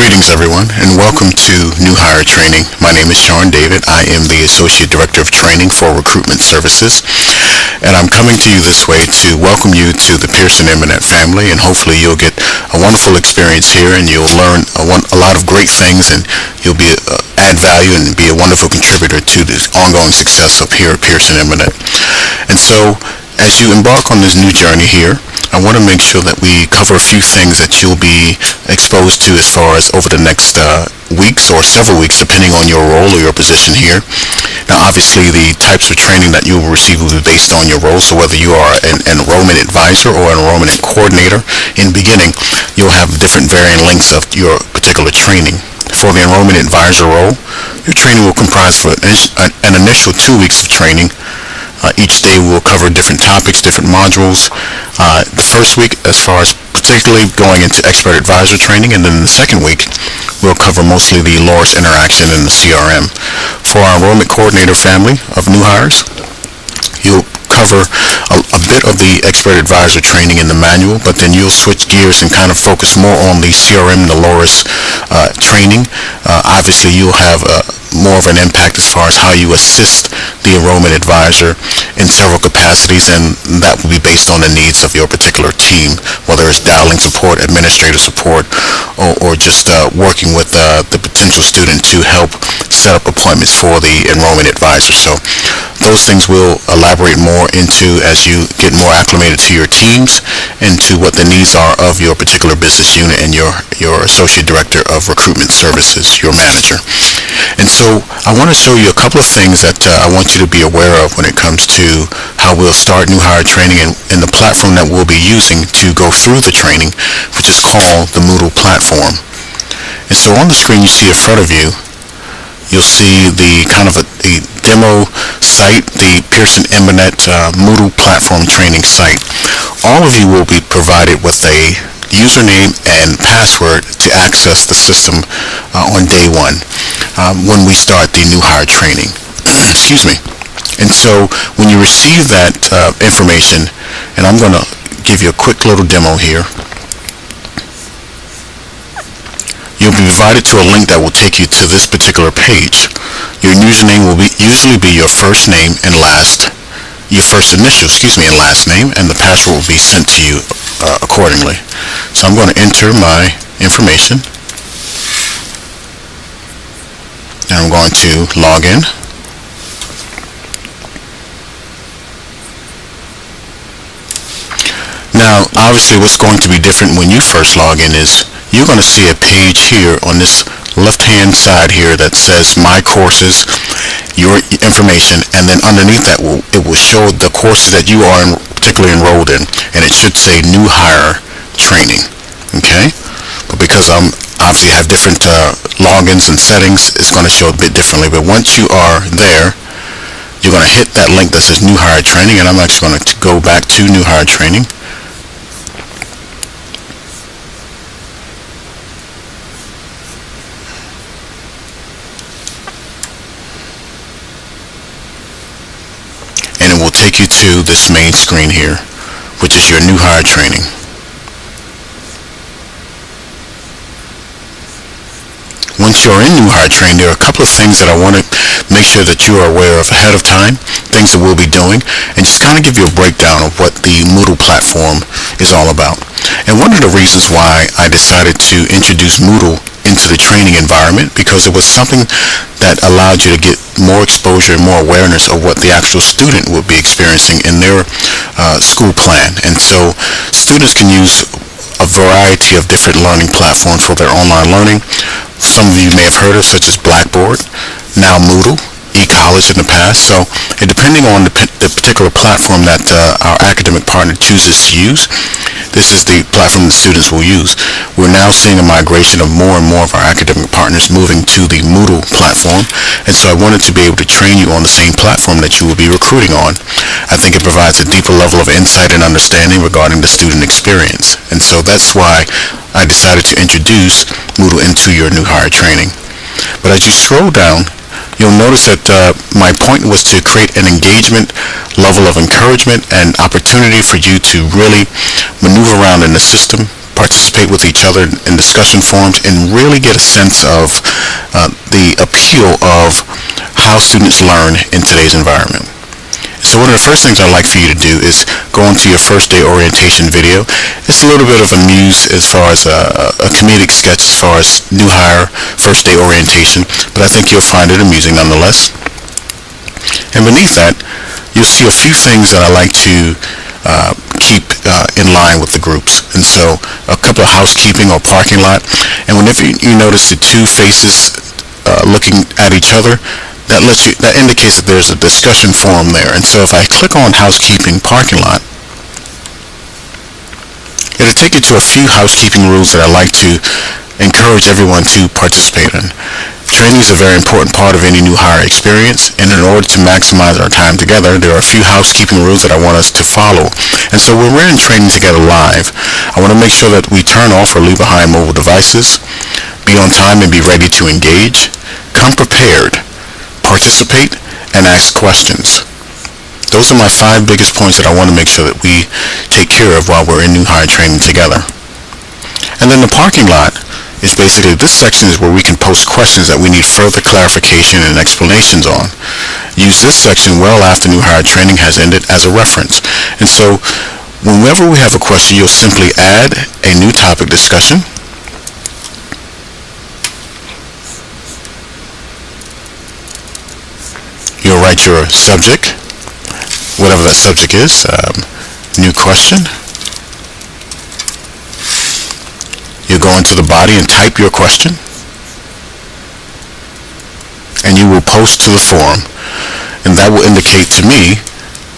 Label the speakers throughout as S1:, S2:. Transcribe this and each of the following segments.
S1: Greetings, everyone, and welcome to New Hire Training. My name is Sean David. I am the Associate Director of Training for Recruitment Services, and I'm coming to you this way to welcome you to the Pearson Internet family, and hopefully you'll get a wonderful experience here, and you'll learn a lot of great things, and you'll add value and be a wonderful contributor to the ongoing success of here at Pearson Internet. And so, as you embark on this new journey here, I want to make sure that we cover a few things that you'll be exposed to as far as over the next weeks or several weeks, depending on your role or your position here. Now, obviously, the types of training that you will receive will be based on your role. So whether you are an enrollment advisor or an enrollment coordinator, in the beginning, you'll have different varying lengths of your particular training. For the enrollment advisor role, your training will comprise for an initial 2 weeks of training. Each day we'll cover different topics, different modules. The first week, as far as particularly going into expert advisor training, and then the second week, we'll cover mostly the LORIS interaction and the CRM. For our enrollment coordinator family of new hires, you'll cover a bit of the expert advisor training in the manual, but then you'll switch gears and kind of focus more on the CRM, the LORIS training. Obviously, you'll have more of an impact as far as how you assist the enrollment advisor in several capacities, and that will be based on the needs of your particular team, whether it's dialing support, administrative support, or just working with the potential student to help set up appointments for the enrollment advisor. So those things we'll elaborate more into as you get more acclimated to your teams and to what the needs are of your particular business unit and your associate director of recruitment services, your manager. And so I want to show you a couple of things that I want you to be aware of when it comes to how we'll start new hire training and the platform that we'll be using to go through the training, which is called the Moodle platform. And so on the screen you see in front of you, you'll see the kind of a demo site, the Pearson Internet Moodle platform training site. All of you will be provided with a username and password to access the system on day one when we start the new hire training. Excuse me. And so when you receive that information, and I'm going to give you a quick little demo here, you'll be provided to a link that will take you to this particular page. Your username will usually be your first name and your first initial, and last name, and the password will be sent to you accordingly. So I'm going to enter my information, and I'm going to log in. Now, obviously, what's going to be different when you first log in is you're going to see a page here on this left-hand side here that says My Courses, your information, and then underneath that it will show the courses that you are particularly enrolled in, and it should say New Hire Training. Okay? But because I'm obviously have different logins and settings, it's going to show a bit differently. But once you are there, you're going to hit that link that says New Hire Training, and I'm actually going to go back to New Hire Training. And it will take you to this main screen here, which is your New Hire Training. Once you're in New Hire Training, there are a couple of things that I want to make sure that you are aware of ahead of time, things that we'll be doing, and just kind of give you a breakdown of what the Moodle platform is all about. And one of the reasons why I decided to introduce Moodle into the training environment, because it was something that allowed you to get more exposure and more awareness of what the actual student will be experiencing in their school plan. And so students can use a variety of different learning platforms for their online learning. Some of you may have heard of, such as Blackboard, now Moodle, eCollege in the past. So depending on the particular platform that our academic partner chooses to use, this is the platform the students will use. We're now seeing a migration of more and more of our academic partners moving to the Moodle platform, and so I wanted to be able to train you on the same platform that you will be recruiting on. I think it provides a deeper level of insight and understanding regarding the student experience, and so that's why I decided to introduce Moodle into your new hire training. But as you scroll down, you'll notice that my point was to create an engagement level of encouragement and opportunity for you to really maneuver around in the system, participate with each other in discussion forums, and really get a sense of the appeal of how students learn in today's environment. So one of the first things I'd like for you to do is go into your first day orientation video. It's a little bit of a muse as far as a comedic sketch as far as new hire first day orientation, but I think you'll find it amusing nonetheless. And beneath that, you'll see a few things that I like to keep in line with the groups. And so a couple of housekeeping or parking lot. And whenever you notice the two faces looking at each other, that indicates that there's a discussion forum there. And so if I click on housekeeping parking lot, it'll take you to a few housekeeping rules that I like to encourage everyone to participate in. Training is a very important part of any new hire experience, and in order to maximize our time together, there are a few housekeeping rules that I want us to follow. And so when we're in training together live, I want to make sure that we turn off or leave behind mobile devices, be on time and be ready to engage, come prepared, participate, and ask questions. Those are my 5 biggest points that I want to make sure that we take care of while we're in new hire training together. And then the parking lot is basically, this section is where we can post questions that we need further clarification and explanations on. Use this section well after new hire training has ended as a reference. And so whenever we have a question, you'll simply add a new topic discussion. You'll write your subject, whatever that subject is, new question. You go into the body and type your question, and you will post to the forum, and that will indicate to me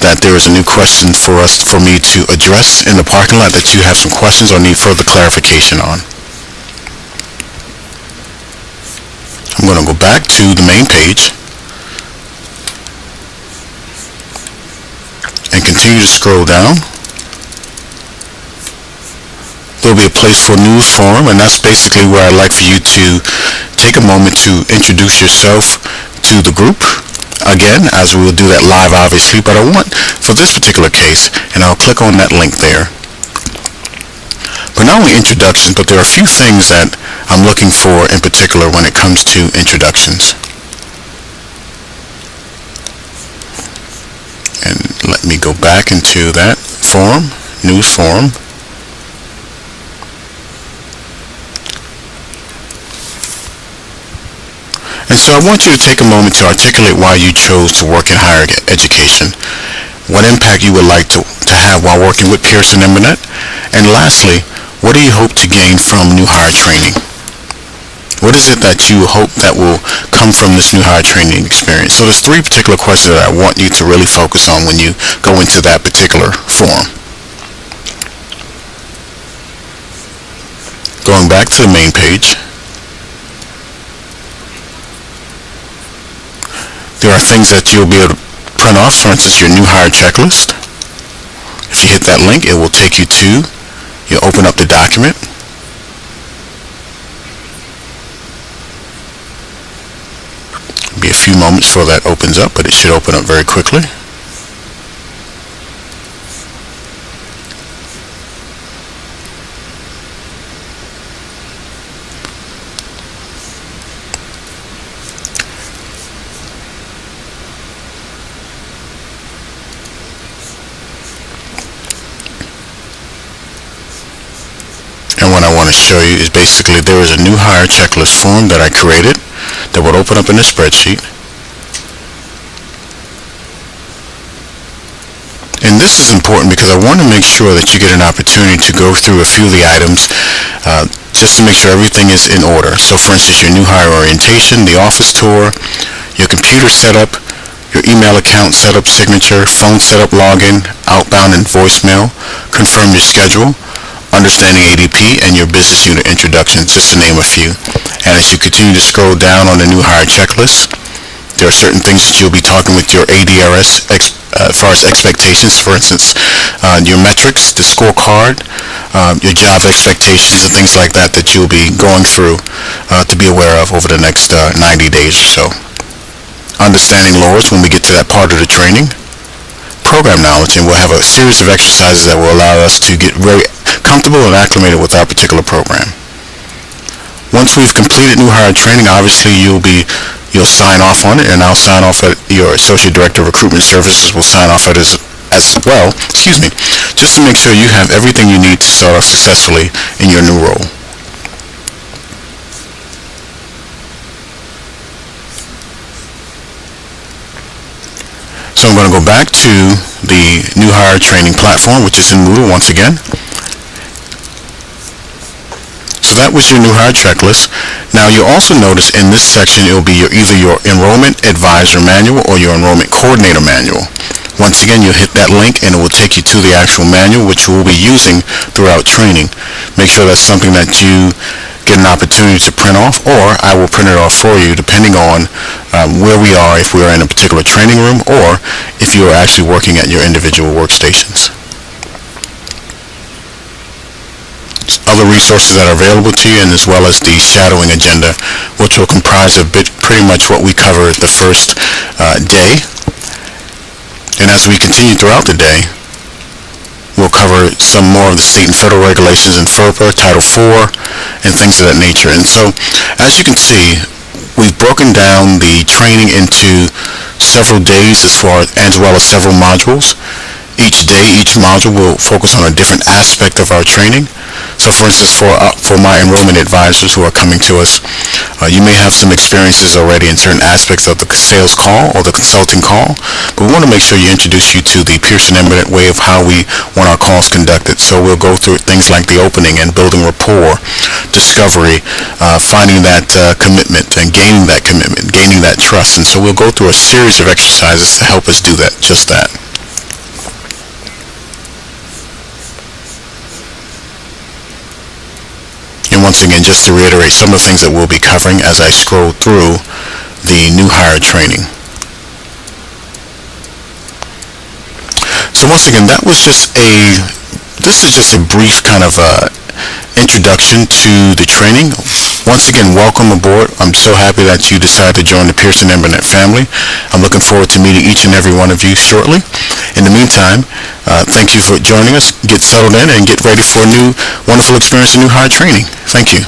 S1: that there is a new question for me to address in the parking lot that you have some questions or need further clarification on. I'm going to go back to the main page and continue to scroll down. There'll be a place for news forum, and that's basically where I'd like for you to take a moment to introduce yourself to the group. Again, as we will do that live obviously, but I want, for this particular case, and I'll click on that link there. But not only introductions, but there are a few things that I'm looking for in particular when it comes to introductions. And let me go back into that forum, news forum. And so I want you to take a moment to articulate why you chose to work in higher education, what impact you would like to have while working with Pearson Impanet, and lastly, what do you hope to gain from new hire training? What is it that you hope that will come from this new hire training experience? So there's 3 particular questions that I want you to really focus on when you go into that particular forum. Going back to the main page, there are things that you'll be able to print off, for instance, your new hire checklist. If you hit that link, it will take you to, you open up the document. Be a few moments before that opens up, but it should open up very quickly. And what I want to show you is basically there is a new hire checklist form that I created that would open up in a spreadsheet. And this is important because I want to make sure that you get an opportunity to go through a few of the items just to make sure everything is in order. So for instance, your new hire orientation, the office tour, your computer setup, your email account setup, signature, phone setup, login, outbound and voicemail, confirm your schedule, understanding ADP, and your business unit introductions, just to name a few. And as you continue to scroll down on the new hire checklist, there are certain things that you'll be talking with your ADRS as far as expectations, for instance, your metrics, the scorecard, your job expectations, and things like that that you'll be going through to be aware of over the next 90 days or so. Understanding laws when we get to that part of the training. program knowledge, and we'll have a series of exercises that will allow us to get very comfortable and acclimated with our particular program. Once we've completed new hire training, obviously you'll sign off on it, and I'll sign off at your Associate Director of Recruitment Services will sign off at as well, just to make sure you have everything you need to start off successfully in your new role. So I'm going to go back to the new hire training platform, which is in Moodle once again. So that was your new hire checklist. Now you'll also notice in this section it will be either your enrollment advisor manual or your enrollment coordinator manual. Once again, you'll hit that link and it will take you to the actual manual, which we'll be using throughout training. Make sure that's something that you get an opportunity to print off, or I will print it off for you depending on where we are, if we're in a particular training room or if you are actually working at your individual workstations. Other resources that are available to you, and as well as the shadowing agenda, which will comprise pretty much what we covered the first day. And as we continue throughout the day, we'll cover some more of the state and federal regulations in FERPA, Title IV, and things of that nature. And so, as you can see, we've broken down the training into several days as well as several modules. Each day, each module will focus on a different aspect of our training. So for instance, for my enrollment advisors who are coming to us, you may have some experiences already in certain aspects of the sales call or the consulting call, but we want to make sure you introduce you to the Pearson Eminent way of how we want our calls conducted. So we'll go through things like the opening and building rapport, discovery, finding that commitment and gaining that commitment, gaining that trust. And so we'll go through a series of exercises to help us do that, just that. And once again, just to reiterate some of the things that we'll be covering as I scroll through the new hire training. So once again, this is just a brief kind of introduction to the training. Once again, welcome aboard. I'm so happy that you decided to join the Pearson Eminent family. I'm looking forward to meeting each and every one of you shortly. In the meantime, thank you for joining us. Get settled in and get ready for a new wonderful experience in new hire training. Thank you.